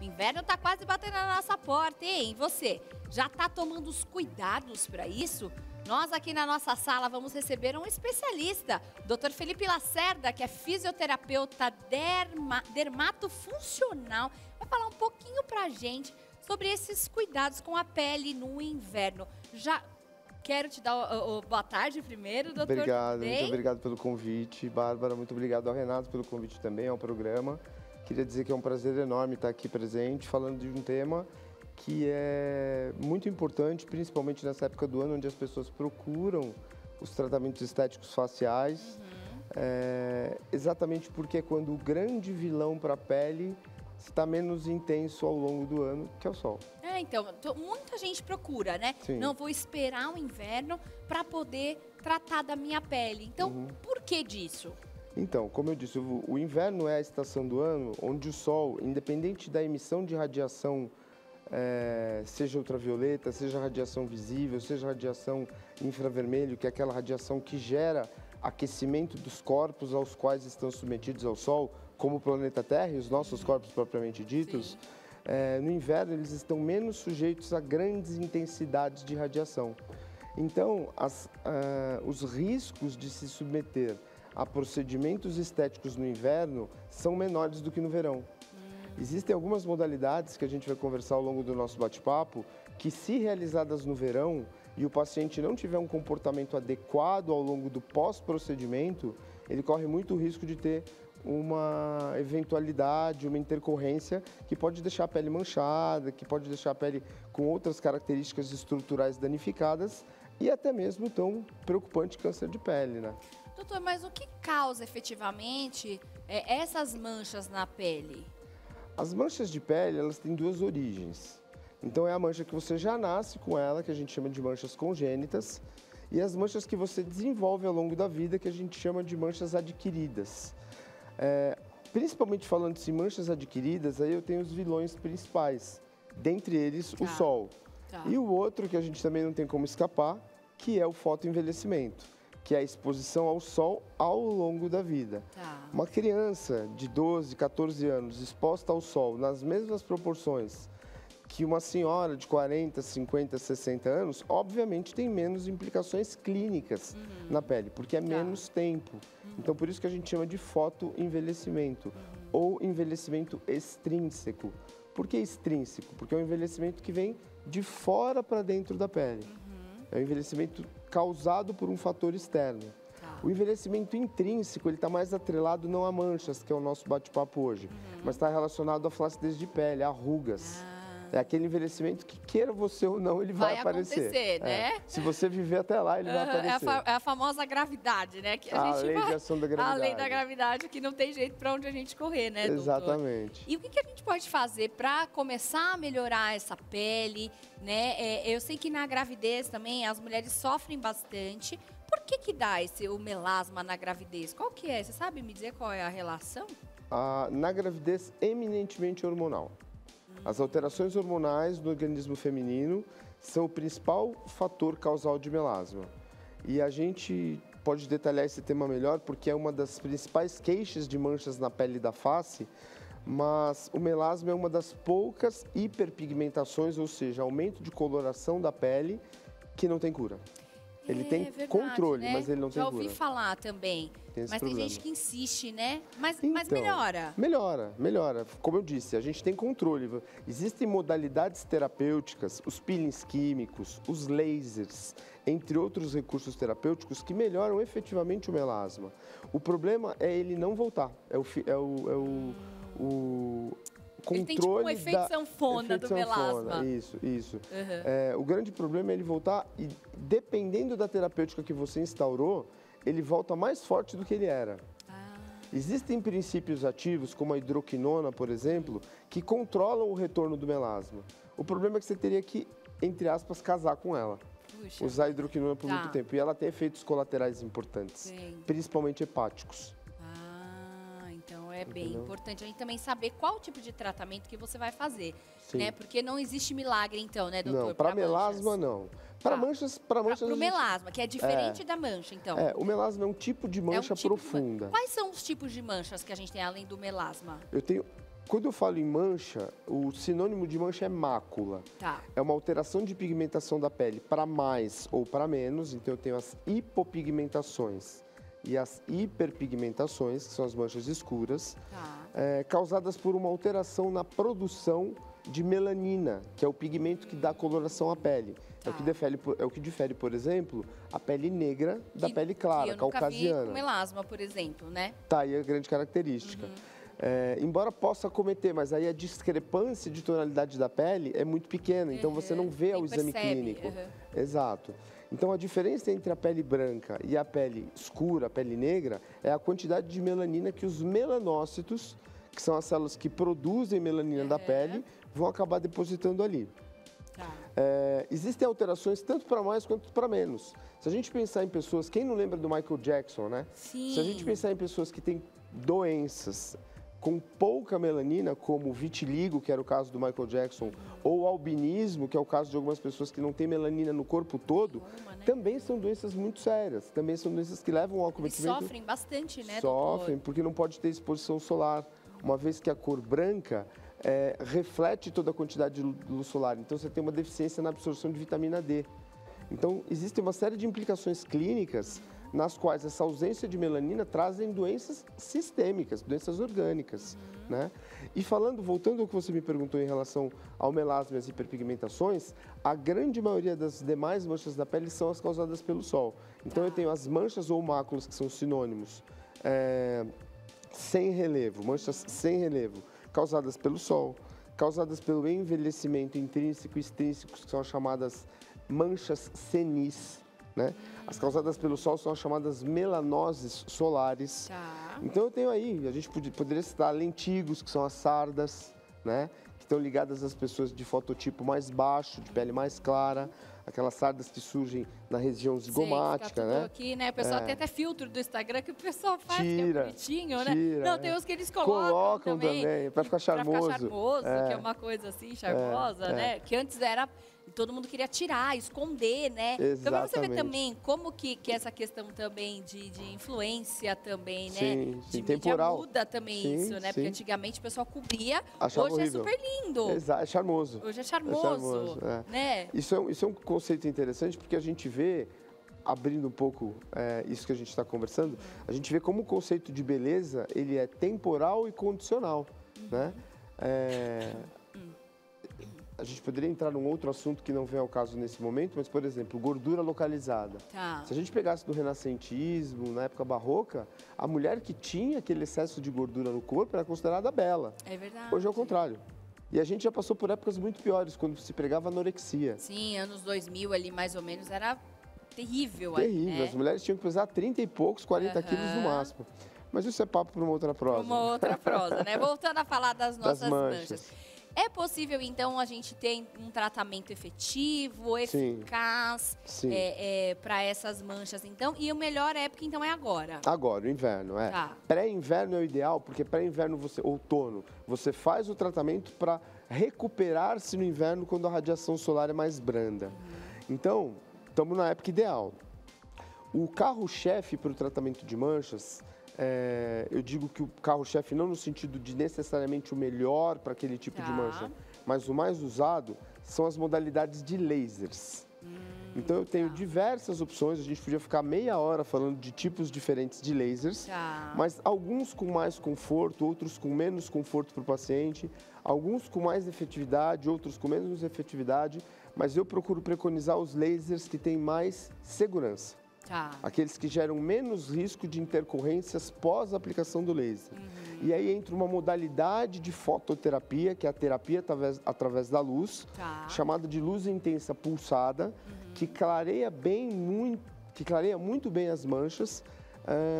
O inverno tá quase batendo na nossa porta, hein? E você, já tá tomando os cuidados para isso? Nós aqui na nossa sala vamos receber um especialista, Dr. Felipe Lacerda, que é fisioterapeuta dermatofuncional. Vai falar um pouquinho pra gente sobre esses cuidados com a pele no inverno. Já quero te dar boa tarde primeiro, doutor. Obrigado, muito obrigado pelo convite, Bárbara. Muito obrigado ao Renato pelo convite também ao programa. Queria dizer que é um prazer enorme estar aqui presente, falando de um tema que é muito importante, principalmente nessa época do ano, onde as pessoas procuram os tratamentos estéticos faciais. Exatamente porque é quando o grande vilão para a pele está menos intenso ao longo do ano, que é o sol. Então, muita gente procura, né? Sim. Não, vou esperar o inverno para poder tratar da minha pele. Então, por que disso? Então, como eu disse, o inverno é a estação do ano onde o sol, independente da emissão de radiação, seja ultravioleta, seja radiação visível, seja radiação infravermelho, que é aquela radiação que gera aquecimento dos corpos aos quais estão submetidos ao sol, como o planeta Terra e os nossos corpos propriamente ditos, no inverno eles estão menos sujeitos a grandes intensidades de radiação. Então, os riscos de se submeter a procedimentos estéticos no inverno são menores do que no verão. Existem algumas modalidades que a gente vai conversar ao longo do nosso bate-papo que, se realizadas no verão e o paciente não tiver um comportamento adequado ao longo do pós-procedimento, ele corre muito risco de ter uma eventualidade, uma intercorrência que pode deixar a pele manchada, que pode deixar a pele com outras características estruturais danificadas e até mesmo tão preocupante câncer de pele, né? Doutor, mas o que causa efetivamente essas manchas na pele? As manchas de pele, elas têm duas origens. Então é a mancha que você já nasce com ela, que a gente chama de manchas congênitas, e as manchas que você desenvolve ao longo da vida, que a gente chama de manchas adquiridas. Principalmente falando de manchas adquiridas, aí eu tenho os vilões principais, dentre eles o sol. E o outro que a gente também não tem como escapar, que é o fotoenvelhecimento, que é a exposição ao sol ao longo da vida. Uma criança de 12, 14 anos exposta ao sol nas mesmas proporções que uma senhora de 40, 50, 60 anos, obviamente tem menos implicações clínicas na pele, porque é menos tempo. Então, por isso que a gente chama de fotoenvelhecimento ou envelhecimento extrínseco. Por que extrínseco? Porque é um envelhecimento que vem de fora para dentro da pele. É um envelhecimento causado por um fator externo. O envelhecimento intrínseco, ele está mais atrelado não a manchas, que é o nosso bate-papo hoje, mas está relacionado à flacidez de pele, a rugas. É aquele envelhecimento que, queira você ou não, ele vai aparecer. Acontecer, né? Se você viver até lá, ele vai aparecer. É a famosa gravidade, né? Que a lei de ação da gravidade. A lei da gravidade, que não tem jeito para onde a gente correr, né, doutor? Exatamente. E o que a gente pode fazer para começar a melhorar essa pele, né? Eu sei que na gravidez também as mulheres sofrem bastante. Por que dá o melasma na gravidez? Qual que é? Você sabe me dizer qual é a relação? Na gravidez, eminentemente hormonal. As alterações hormonais no organismo feminino são o principal fator causal de melasma. E a gente pode detalhar esse tema melhor porque é uma das principais queixas de manchas na pele da face, mas o melasma é uma das poucas hiperpigmentações, ou seja, aumento de coloração da pele que não tem cura. Ele tem verdade, controle, né? mas ele não tem cura. Já ouvi falar também. Mas tem gente que insiste, né? Mas melhora. Melhora. Como eu disse, a gente tem controle. Existem modalidades terapêuticas, os peelings químicos, os lasers, entre outros recursos terapêuticos que melhoram efetivamente o melasma. O problema é ele não voltar. Ele tem tipo um efeito sanfona do melasma. Isso. O grande problema é ele voltar e, dependendo da terapêutica que você instaurou, ele volta mais forte do que ele era. Existem princípios ativos, como a hidroquinona, por exemplo, que controlam o retorno do melasma. O problema é que você teria que, entre aspas, casar com ela. Usar a hidroquinona por muito tempo. E ela tem efeitos colaterais importantes, principalmente hepáticos. Então é bem importante a gente também saber qual tipo de tratamento que você vai fazer, né? Porque não existe milagre então, né, doutor? Não, para melasma não. Para manchas... Para o melasma, que é diferente da mancha, então. O melasma é um tipo de mancha profunda. Quais são os tipos de manchas que a gente tem além do melasma? Eu tenho Quando eu falo em mancha, o sinônimo de mancha é mácula. Tá. É uma alteração de pigmentação da pele para mais ou para menos. Então, eu tenho as hipopigmentações e as hiperpigmentações, que são as manchas escuras, causadas por uma alteração na produção de melanina, que é o pigmento que dá coloração à pele. É o que difere, por exemplo, a pele negra da pele clara, caucasiana. Eu nunca vi com melasma, por exemplo, né? Tá aí a grande característica. Embora possa acometer, mas aí a discrepância de tonalidade da pele é muito pequena, então você não vê ao exame clínico. Exato. Então a diferença entre a pele branca e a pele escura, a pele negra, é a quantidade de melanina que os melanócitos, que são as células que produzem melanina da pele, vão acabar depositando ali. Existem alterações tanto para mais quanto para menos. Se a gente pensar em pessoas, quem não lembra do Michael Jackson, né? Sim. Se a gente pensar em pessoas que têm doenças com pouca melanina, como vitiligo, que era o caso do Michael Jackson, ou albinismo, que é o caso de algumas pessoas que não têm melanina no corpo todo, também são doenças muito sérias. Também são doenças que levam ao acometimento. E sofrem bastante, né, Sofrem, doutor? porque não pode ter exposição solar, uma vez que a cor branca reflete toda a quantidade de luz solar. Então, você tem uma deficiência na absorção de vitamina D. Então, existe uma série de implicações clínicas nas quais essa ausência de melanina trazem doenças sistêmicas, doenças orgânicas, né? E voltando ao que você me perguntou em relação ao melasma e às hiperpigmentações, a grande maioria das demais manchas da pele são as causadas pelo sol. Então, eu tenho as manchas ou máculas, que são sinônimos, sem relevo, manchas sem relevo, causadas pelo sol, causadas pelo envelhecimento intrínseco e extrínseco, que são as chamadas manchas senis, né? As causadas pelo sol são as chamadas melanoses solares. Então eu tenho aí, a gente poderia citar lentigos, que são as sardas, né? Que estão ligadas às pessoas de fototipo mais baixo, de pele mais clara, aquelas sardas que surgem na região zigomática, né? Aqui, né? O pessoal tem até filtro do Instagram que o pessoal faz, que é bonitinho, né? Tira, não, tem uns que eles colocam também para ficar charmoso. Pra ficar charmoso, que é uma coisa assim, charmosa, né? Que antes era... Todo mundo queria tirar, esconder, né? Exatamente. Então, pra você ver também como que essa questão também de influência também, né? Sim, de temporal. mídia muda também isso, né? Porque antigamente o pessoal cobria, achava hoje horrível. É super lindo. Exato, é charmoso. Hoje é charmoso, né? Isso é um conceito interessante porque a gente vê, abrindo um pouco isso que a gente está conversando, a gente vê como o conceito de beleza, ele é temporal e condicional, né? A gente poderia entrar num outro assunto que não vem ao caso nesse momento, mas, por exemplo, gordura localizada. Se a gente pegasse do renascentismo, na época barroca, a mulher que tinha aquele excesso de gordura no corpo era considerada bela. É verdade. Hoje é o contrário. E a gente já passou por épocas muito piores, quando se pregava anorexia. Sim, anos 2000 ali, mais ou menos, era terrível. Terrível. Né? As mulheres tinham que pesar 30 e poucos, 40 quilos no máximo. Mas isso é papo para uma outra prosa. Uma outra prosa, né? Voltando a falar das nossas manchas. É possível, então, a gente ter um tratamento efetivo, eficaz para essas manchas, então? E a melhor época, então, é agora? Agora, o inverno, Pré-inverno é o ideal, porque pré-inverno, outono, você faz o tratamento para recuperar-se no inverno quando a radiação solar é mais branda. Então, estamos na época ideal. O carro-chefe para o tratamento de manchas... eu digo que o carro-chefe não no sentido de necessariamente o melhor para aquele tipo de mancha, mas o mais usado são as modalidades de lasers. Então eu tenho diversas opções, a gente podia ficar meia hora falando de tipos diferentes de lasers, mas alguns com mais conforto, outros com menos conforto para o paciente, alguns com mais efetividade, outros com menos efetividade, mas eu procuro preconizar os lasers que têm mais segurança. Aqueles que geram menos risco de intercorrências pós-aplicação do laser. E aí entra uma modalidade de fototerapia, que é a terapia através da luz, chamada de luz intensa pulsada, que clareia muito bem as manchas,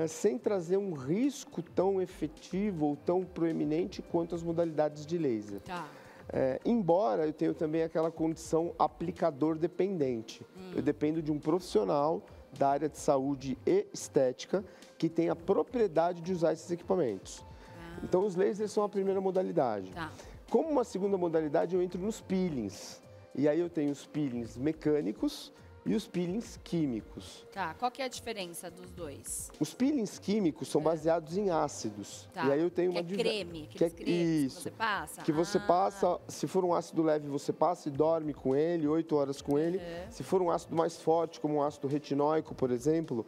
sem trazer um risco tão efetivo ou tão proeminente quanto as modalidades de laser. Embora eu tenha também aquela condição aplicador dependente. Eu dependo de um profissional da área de saúde e estética que tem a propriedade de usar esses equipamentos. Então, os lasers são a primeira modalidade. Como uma segunda modalidade, eu entro nos peelings. E aí eu tenho os peelings mecânicos, e os peelings químicos. Tá, qual que é a diferença dos dois? Os peelings químicos são baseados em ácidos. Tá. E aí eu tenho que uma creme, que aqueles cremes isso, que você passa? que você passa, se for um ácido leve, você passa e dorme com ele, 8 horas com ele. Se for um ácido mais forte, como um ácido retinóico, por exemplo,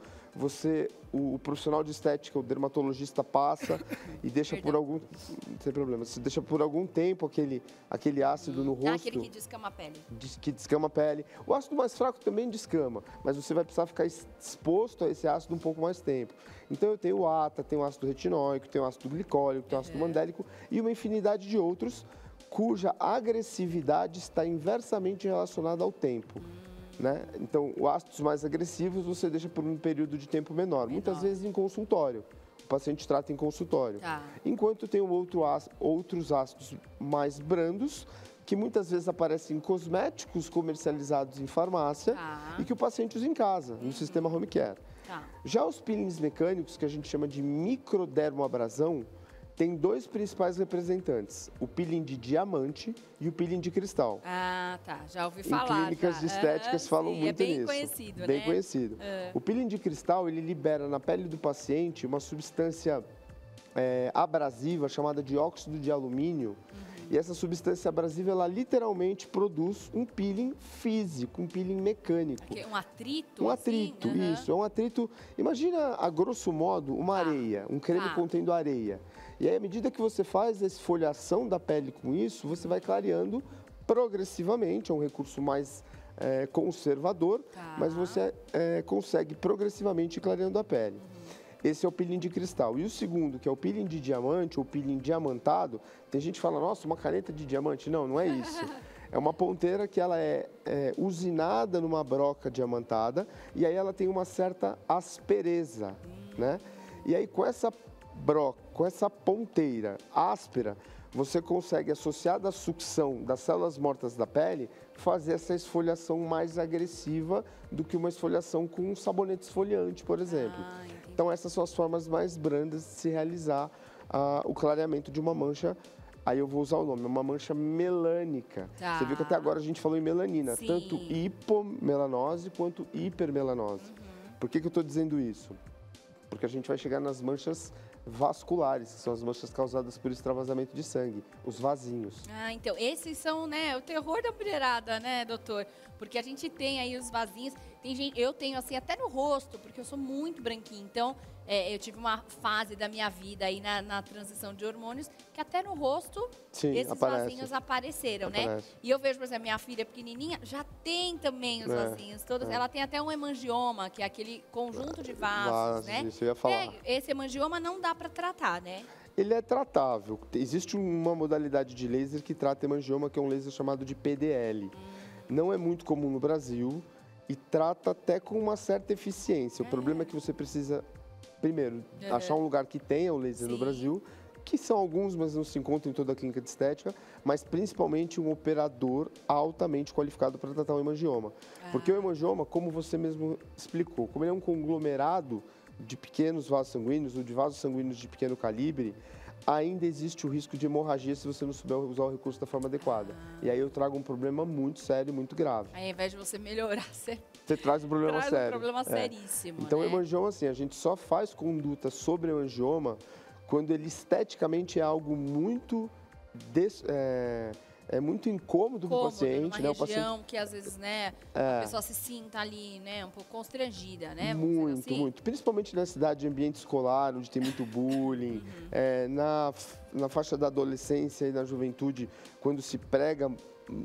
o profissional de estética, o dermatologista passa e deixa por algum, não tem problema, você deixa por algum tempo aquele ácido no rosto. Aquele que descama a pele. Que descama a pele. O ácido mais fraco também descama, mas você vai precisar ficar exposto a esse ácido um pouco mais tempo. Então eu tenho o ATA, tenho o ácido retinóico, tenho o ácido glicólico, tenho o ácido mandélico e uma infinidade de outros cuja agressividade está inversamente relacionada ao tempo. Né? Então, os ácidos mais agressivos você deixa por um período de tempo menor. Muitas vezes em consultório. O paciente trata em consultório. Tá. Enquanto tem outros ácidos mais brandos, que muitas vezes aparecem em cosméticos comercializados em farmácia e que o paciente usa em casa, no sistema home care. Tá. Já os peelings mecânicos, que a gente chama de microdermoabrasão, tem dois principais representantes, o peeling de diamante e o peeling de cristal. Ah, tá. Já ouvi falar. Em clínicas de estéticas falam muito nisso. É bem conhecido, bem né? conhecido. O peeling de cristal, ele libera na pele do paciente uma substância abrasiva chamada de óxido de alumínio. E essa substância abrasiva, ela literalmente produz um peeling físico, um peeling mecânico. Um atrito? Um atrito, assim? isso. É um atrito. Imagina, a grosso modo, uma areia, um creme contendo areia. E aí, à medida que você faz a esfoliação da pele com isso, você vai clareando progressivamente. É um recurso mais conservador, mas você consegue progressivamente ir clareando a pele. Esse é o peeling de cristal. E o segundo, que é o peeling de diamante, ou peeling diamantado, tem gente que fala, nossa, uma caneta de diamante. Não, não é isso. É uma ponteira que ela é usinada numa broca diamantada e aí ela tem uma certa aspereza, né? E aí com essa broca, com essa ponteira áspera, você consegue, associada à sucção das células mortas da pele, fazer essa esfoliação mais agressiva do que uma esfoliação com um sabonete esfoliante, por exemplo. Então, essas são as formas mais brandas de se realizar o clareamento de uma mancha. Aí eu vou usar o nome, uma mancha melânica. Você viu que até agora a gente falou em melanina, tanto hipomelanose quanto hipermelanose. Por que eu estou dizendo isso? Porque a gente vai chegar nas manchas vasculares, que são as manchas causadas por extravasamento de sangue, os vasinhos. Ah, então, esses são, né, o terror da mulherada, né, doutor? Porque a gente tem aí os vasinhos, tem gente, eu tenho assim até no rosto, porque eu sou muito branquinha, então eu tive uma fase da minha vida aí na transição de hormônios, que até no rosto esses vasinhos apareceram, né? E eu vejo, por exemplo, minha filha pequenininha, já tem também os vasinhos todos, ela tem até um hemangioma, que é aquele conjunto de vasos, né? Isso eu ia falar. Esse hemangioma não dá para tratar, né? Ele é tratável. Existe uma modalidade de laser que trata hemangioma, que é um laser chamado de PDL. Não é muito comum no Brasil e trata até com uma certa eficiência. O problema é que você precisa, primeiro, achar um lugar que tenha o laser no Brasil, que são alguns, mas não se encontram em toda a clínica de estética, mas principalmente um operador altamente qualificado para tratar o hemangioma. Porque o hemangioma, como você mesmo explicou, como ele é um conglomerado de pequenos vasos sanguíneos ou de vasos sanguíneos de pequeno calibre, ainda existe o risco de hemorragia se você não souber usar o recurso da forma adequada. E aí eu trago um problema muito sério, muito grave. Aí, ao invés de você melhorar, você traz um problema sério. Traz um problema seríssimo, Então, né? o hemangioma, assim, a gente só faz conduta sobre o hemangioma quando ele esteticamente é algo muito muito incômodo para o paciente, né? O região que às vezes, né, a pessoa se sinta ali, né, um pouco constrangida, né? Muito, assim. muito. Principalmente na cidade de ambiente escolar, onde tem muito bullying, na faixa da adolescência e na juventude, quando se prega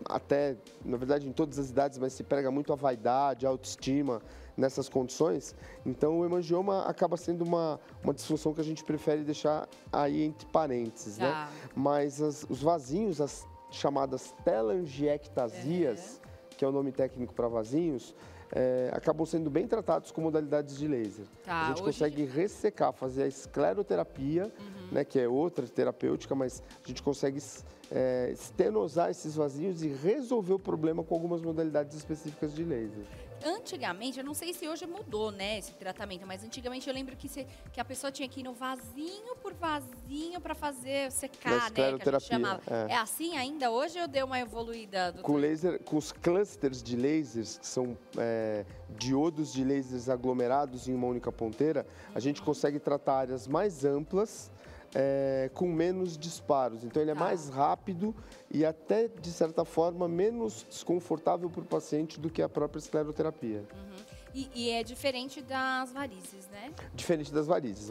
até, na verdade, em todas as idades, mas se prega muito a vaidade, a autoestima nessas condições. Então, o hemangioma acaba sendo uma disfunção que a gente prefere deixar aí entre parênteses, né? Mas os vasinhos, as chamadas telangiectasias, que é o nome técnico para vasinhos, acabam sendo bem tratados com modalidades de laser. A gente consegue ressecar, fazer a escleroterapia né, que é outra terapêutica, mas a gente consegue estenosar esses vasinhos e resolver o problema com algumas modalidades específicas de laser. Antigamente, eu não sei se hoje mudou, né, esse tratamento, mas antigamente eu lembro que a pessoa tinha que ir no vasinho por vasinho para fazer secar, né, que a gente chamava. É assim ainda hoje ou deu uma evoluída? Com laser, com os clusters de lasers, que são diodos de lasers aglomerados em uma única ponteira, a gente consegue tratar áreas mais amplas, com menos disparos. Então, ele é mais rápido e até, de certa forma, menos desconfortável para o paciente do que a própria escleroterapia. E é diferente das varizes, né? Diferente das varizes.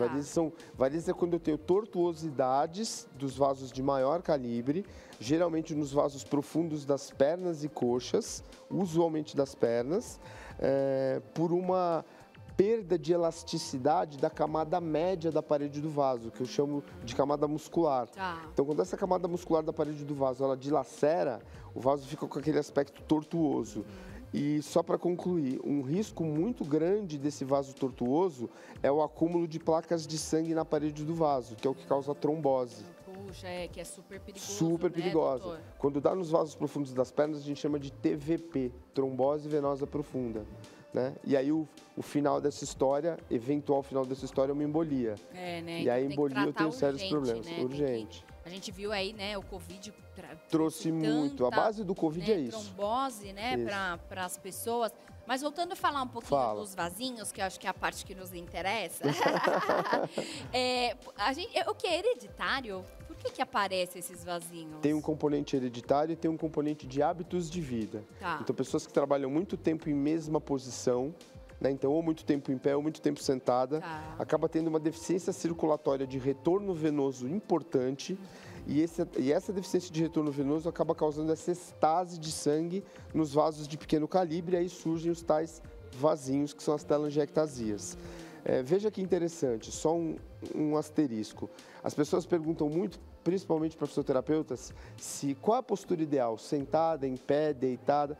Varizes é quando eu tenho tortuosidades dos vasos de maior calibre, geralmente nos vasos profundos das pernas e coxas, usualmente das pernas, por uma perda de elasticidade da camada média da parede do vaso, que eu chamo de camada muscular. Então, quando essa camada muscular da parede do vaso, ela dilacera, o vaso fica com aquele aspecto tortuoso. E só para concluir, um risco muito grande desse vaso tortuoso é o acúmulo de placas de sangue na parede do vaso, que é o que causa trombose. Puxa, que é super perigoso, super perigosa. Doutor? Quando dá nos vasos profundos das pernas, a gente chama de TVP, trombose venosa profunda. Né? E aí o final dessa história, eventual final dessa história, é uma embolia. Né? E aí a embolia eu tenho sérios problemas. Né? Urgente. A gente viu aí, né, o Covid trouxe muito. A base do Covid é isso. Trombose, né, para as pessoas. Mas voltando a falar um pouquinho dos vasinhos, que eu acho que é a parte que nos interessa. O que é hereditário? Por que aparecem esses vasinhos? Tem um componente hereditário e tem um componente de hábitos de vida. Então, pessoas que trabalham muito tempo em mesma posição, né? Então, ou muito tempo em pé ou muito tempo sentada, acaba tendo uma deficiência circulatória de retorno venoso importante. E essa deficiência de retorno venoso acaba causando essa estase de sangue nos vasos de pequeno calibre, e aí surgem os tais vasinhos, que são as telangiectasias. Veja que interessante, só um asterisco. As pessoas perguntam muito, principalmente para fisioterapeutas, qual é a postura ideal, sentada, em pé, deitada.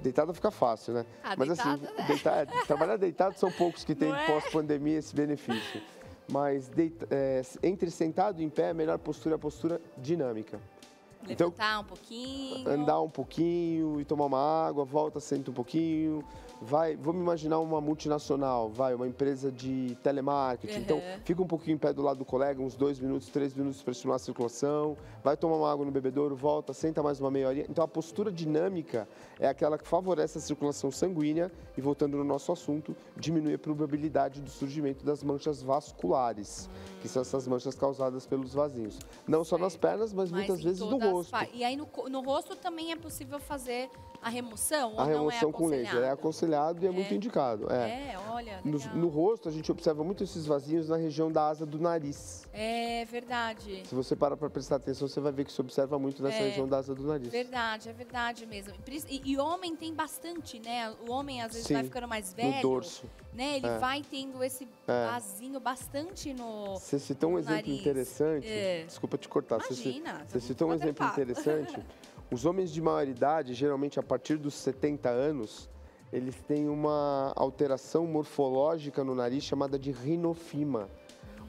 Deitada fica fácil, né? Mas deitada, assim, trabalhar deitado são poucos que têm pós-pandemia esse benefício. Mas entre sentado e em pé, a melhor postura é a postura dinâmica. Levantar um pouquinho. Andar um pouquinho e tomar uma água, volta, senta um pouquinho. Vamos imaginar uma multinacional, uma empresa de telemarketing. Então, fica um pouquinho em pé do lado do colega, uns 2 minutos, 3 minutos para estimular a circulação. Vai tomar uma água no bebedouro, volta, senta mais uma meia horinha. Então, a postura dinâmica é aquela que favorece a circulação sanguínea e, voltando no nosso assunto, diminui a probabilidade do surgimento das manchas vasculares, que são essas manchas causadas pelos vasinhos. Não só nas pernas, mas muitas vezes no rosto. E aí, no rosto também é possível fazer a remoção? A remoção com laser é aconselhado e é muito indicado. Olha, no rosto, a gente observa muito esses vasinhos na região da asa do nariz. É verdade. Se você parar para prestar atenção, você vai ver que se observa muito nessa região da asa do nariz. Verdade, é verdade mesmo. E homem tem bastante, né? O homem, às vezes, vai ficando mais velho. No dorso. Né? Ele vai tendo esse vasinho bastante no Você citou um exemplo interessante. Desculpa te cortar. Imagina. Você citou um exemplo interessante. Os homens de maior idade, geralmente a partir dos 70 anos, eles têm uma alteração morfológica no nariz chamada de rinofima.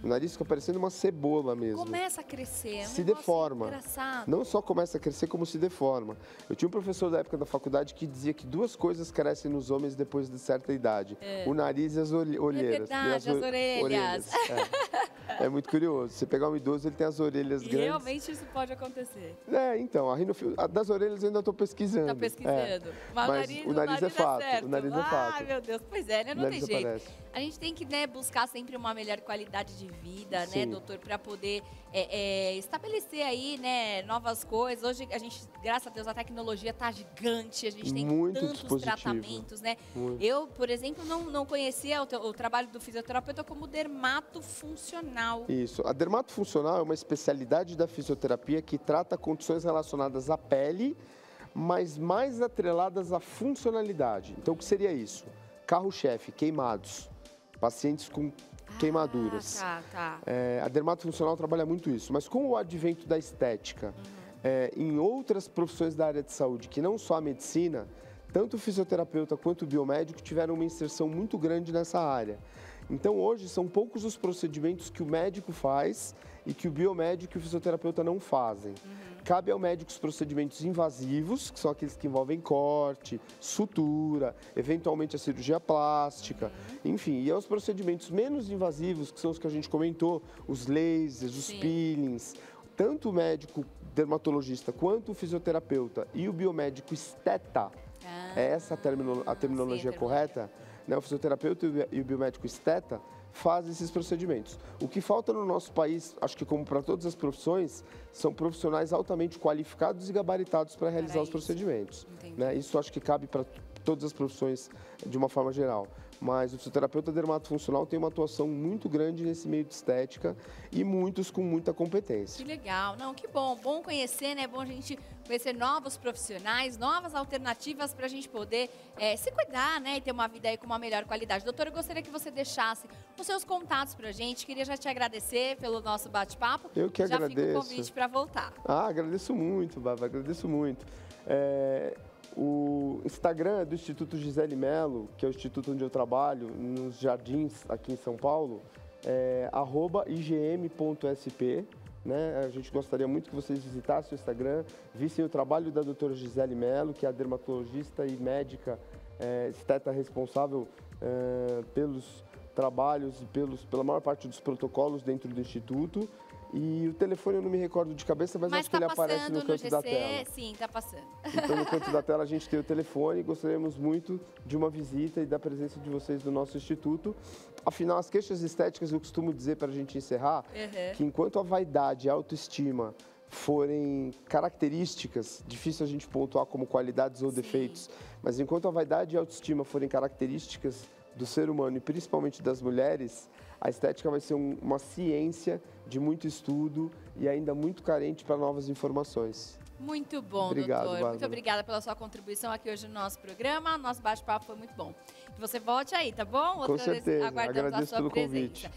O nariz fica parecendo uma cebola mesmo. Começa a crescer. Se deforma. Engraçado. Não só começa a crescer, como se deforma. Eu tinha um professor da época da faculdade que dizia que 2 coisas crescem nos homens depois de certa idade. O nariz e as olheiras. É verdade, as orelhas. É muito curioso. Você pegar um idoso, ele tem as orelhas grandes. Realmente isso pode acontecer. Então, das orelhas eu ainda estou pesquisando. Está pesquisando. Mas o nariz é fato. certo. O nariz é fato. Ai, meu Deus. Pois é, né? Não tem jeito. Aparece. A gente tem que buscar sempre uma melhor qualidade de vida, né, doutor? Para poder estabelecer aí, né, novas coisas. Hoje, a gente, graças a Deus, a tecnologia está gigante. A gente tem tantos tratamentos, né? Muito. Eu, por exemplo, não conhecia o trabalho do fisioterapeuta como dermatofuncional. Isso. A dermatofuncional é uma especialidade da fisioterapia que trata condições relacionadas à pele, mas mais atreladas à funcionalidade. Então, o que seria isso? Carro-chefe, queimados. Pacientes com queimaduras. A dermatofuncional trabalha muito isso. Mas com o advento da estética, em outras profissões da área de saúde, que não só a medicina, tanto o fisioterapeuta quanto o biomédico tiveram uma inserção muito grande nessa área. Então, hoje, são poucos os procedimentos que o médico faz e que o biomédico e o fisioterapeuta não fazem. Cabe ao médico os procedimentos invasivos, que são aqueles que envolvem corte, sutura, eventualmente a cirurgia plástica, enfim. E aos procedimentos menos invasivos, que são os que a gente comentou, os lasers, os peelings. Tanto o médico dermatologista quanto o fisioterapeuta e o biomédico esteta, é essa a terminologia correta, né? O fisioterapeuta e o biomédico esteta fazem esses procedimentos. O que falta no nosso país, acho que como para todas as profissões, são profissionais altamente qualificados e gabaritados para realizar os procedimentos. Né? Isso acho que cabe para todas as profissões de uma forma geral. Mas o fisioterapeuta dermatofuncional tem uma atuação muito grande nesse meio de estética e muitos com muita competência. Que legal. Não, que bom. Bom conhecer, né? Bom a gente conhecer novos profissionais, novas alternativas para a gente poder se cuidar, né? E ter uma vida aí com uma melhor qualidade. Doutora, eu gostaria que você deixasse os seus contatos para a gente. Queria já te agradecer pelo nosso bate-papo. Eu que agradeço. Já fica o convite para voltar. Agradeço muito, Bárbara. Agradeço muito. O Instagram é do Instituto Gisele Mello, que é o instituto onde eu trabalho, nos Jardins, aqui em São Paulo, é @igm.sp. Né? A gente gostaria muito que vocês visitassem o Instagram, vissem o trabalho da doutora Gisele Mello, que é a dermatologista e médica esteta responsável pelos trabalhos e pela maior parte dos protocolos dentro do Instituto. E o telefone eu não me recordo de cabeça, mas acho que ele aparece no canto da tela. Sim, está passando. Então, no canto da tela a gente tem o telefone. Gostaríamos muito de uma visita e da presença de vocês no nosso instituto. Afinal, as queixas estéticas, eu costumo dizer para a gente encerrar, que enquanto a vaidade e a autoestima forem características, difícil a gente pontuar como qualidades ou defeitos, mas enquanto a vaidade e a autoestima forem características do ser humano e principalmente das mulheres, a estética vai ser uma ciência de muito estudo e ainda muito carente para novas informações. Muito bom, Obrigado, doutor. Bárbara. Muito obrigada pela sua contribuição aqui hoje no nosso programa. Nosso bate-papo foi muito bom. Que você volte aí, tá bom? Com certeza. Agradeço pelo convite.